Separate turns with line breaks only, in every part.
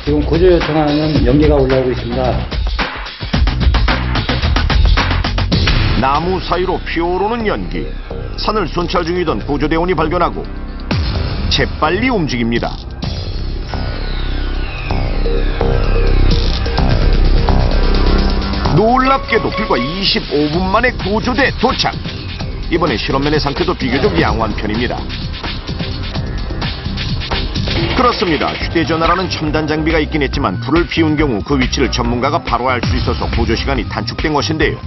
지금 구조 요청하는 연기가 올라오고 있습니다.
나무 사이로 피어오르는 연기. 산을 순찰 중이던 구조대원이 발견하고 재빨리 움직입니다. 놀랍게도 불과 25분 만에 구조대 도착. 이번에 실험면의 상태도 비교적 양호한 편입니다. 그렇습니다. 휴대전화라는 첨단 장비가 있긴 했지만 불을 피운 경우 그 위치를 전문가가 바로 알 수 있어서 구조 시간이 단축된 것인데요.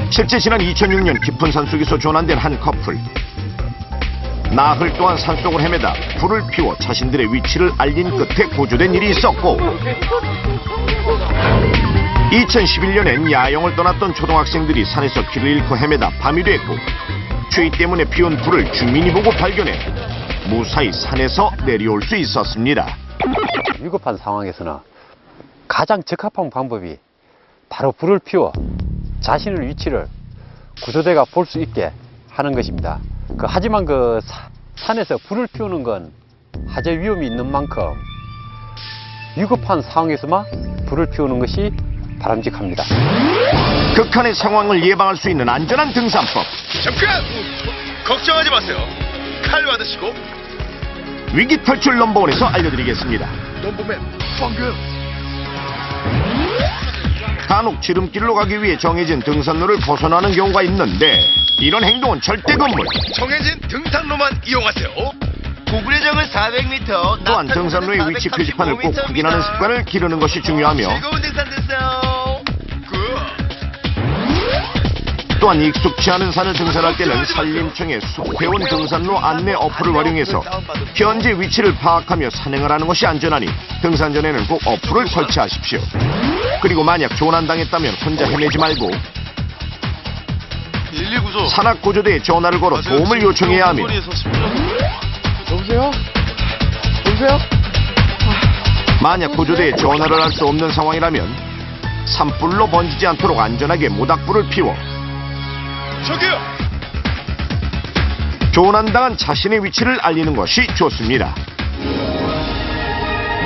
실제 지난 2006년 깊은 산속에서 조난된 한 커플. 나흘 동안 산속을 헤매다 불을 피워 자신들의 위치를 알린 끝에 구조된 일이 있었고, 2011년엔 야영을 떠났던 초등학생들이 산에서 길을 잃고 헤매다 밤이 됐고, 추위 때문에 피운 불을 주민이 보고 발견해 무사히 산에서 내려올 수 있었습니다.
위급한 상황에서는 가장 적합한 방법이 바로 불을 피워 자신의 위치를 구조대가 볼 수 있게 하는 것입니다. 하지만 산에서 불을 피우는 건 화재 위험이 있는 만큼 위급한 상황에서만 불을 피우는 것이 바람직합니다.
극한의 상황을 예방할 수 있는 안전한 등산법.
잠깐! 걱정하지 마세요. 칼 받으시고.
위기 탈출 넘버원에서 알려드리겠습니다.
넘버맨 방금.
간혹 지름길로 가기 위해 정해진 등산로를 벗어나는 경우가 있는데, 이런 행동은 절대 금물.
정해진 등산로만 이용하세요. 구글의 정은 400m.
또한 등산로의 위치 표지판을 꼭 확인하는 습관을 기르는 것이 중요하며,
즐거운 등산 되세요.
또한 익숙치 않은 산을 등산할 때는 산림청의 숲회원 등산로 안내 어플을 활용해서 현재 위치를 파악하며 산행을 하는 것이 안전하니 등산 전에는 꼭 어플을 설치하십시오. 그리고 만약 조난당했다면 혼자 헤매지 말고
119소
산악구조대에 전화를 걸어 도움을 요청해야 하며,
여보세요? 여보세요?
만약 구조대에 전화를 할 수 없는 상황이라면 산불로 번지지 않도록 안전하게 모닥불을 피워
저기요!
조난당한 자신의 위치를 알리는 것이 좋습니다.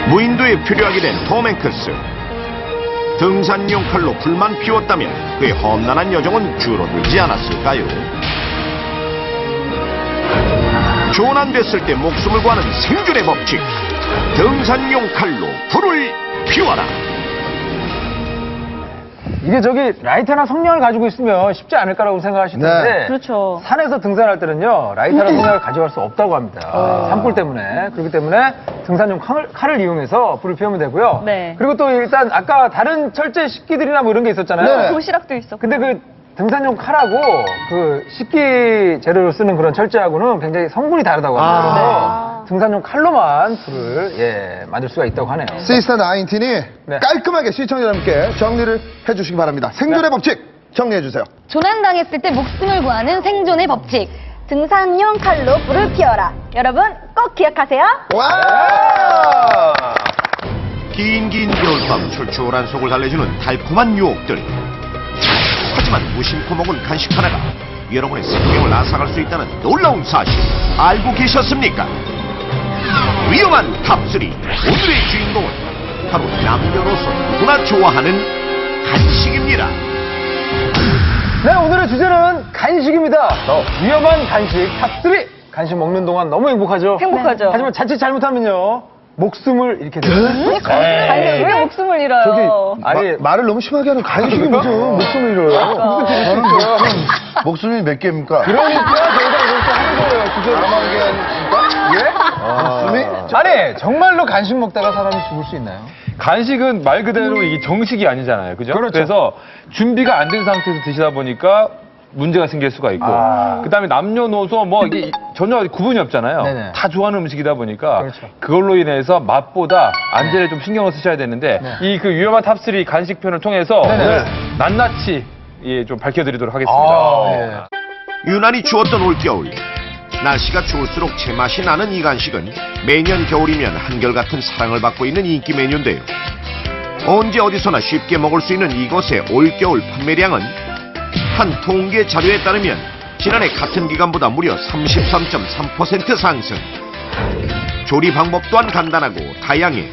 무인도에 표류하게 된 톰 행크스. 등산용 칼로 불만 피웠다면 그의 험난한 여정은 줄어들지 않았을까요? 조난됐을 때 목숨을 구하는 생존의 법칙. 등산용 칼로 불을 피워라.
이게 라이터나 성냥을 가지고 있으면 쉽지 않을 거라고 생각하실 텐데
그렇죠.
산에서 등산할 때는요 라이터나 성냥을 가져갈 수 없다고 합니다. 산불 때문에. 그렇기 때문에 등산용 칼을 이용해서 불을 피우면 되고요.
네.
그리고 또 일단 아까 다른 철제 식기들이나 뭐 이런 게 있었잖아요.
도시락도 있었고.
근데 등산용 칼하고 식기 재료로 쓰는 그런 철제하고는 굉장히 성분이 다르다고 합니다. 그래서 등산용 칼로만 불을 만들 수가 있다고 하네요.
시스타 19이
네.
깔끔하게 시청자 여러분께 정리를 해주시기 바랍니다. 생존의 법칙 정리해주세요.
조난당했을 때 목숨을 구하는 생존의 법칙. 등산용 칼로 불을 피워라. 여러분 꼭 기억하세요.
와!
긴 겨울밤 출출한 속을 달래주는 달콤한 유혹들. 하지만 무심코 먹은 간식 하나가 여러분의 생명을 앗아갈 수 있다는 놀라운 사실 알고 계셨습니까? 위험한 탑3. 오늘의 주인공은 바로 남녀노소 누구나 좋아하는 간식입니다.
네, 오늘의 주제는 간식입니다. 위험한 간식 탑3. 간식 먹는 동안 너무 행복하죠?
행복하죠.
하지만 자칫 잘못하면요 목숨을 잃게 됩니다.
아니, 왜 목숨을 잃어요?
아니
말을 너무 심하게 하는 간식이 무슨 목숨을 잃어요. 저는 목숨이 몇 개입니까?
그러니까 저희가 이렇게 하는 거예요. 주제를.
목숨이?
아니 정말로 간식 먹다가 사람이 죽을 수 있나요?
간식은 말 그대로 이게 정식이 아니잖아요. 그죠?
그렇죠.
그래서 준비가 안 된 상태에서 드시다 보니까 문제가 생길 수가 있고, 그다음에 남녀노소 이게 전혀 구분이 없잖아요.
네네.
다 좋아하는 음식이다 보니까
그렇죠.
그걸로 인해서 맛보다 안전에 좀 신경을 쓰셔야 되는데 이 위험한 탑3 간식편을 통해서 오늘 낱낱이 좀 밝혀드리도록 하겠습니다.
유난히 추웠던 올겨울. 날씨가 추울수록 제맛이 나는 이 간식은 매년 겨울이면 한결같은 사랑을 받고 있는 인기 메뉴인데요. 언제 어디서나 쉽게 먹을 수 있는 이곳의 올겨울 판매량은 한 통계 자료에 따르면 지난해 같은 기간보다 무려 33.3% 상승. 조리 방법 또한 간단하고 다양해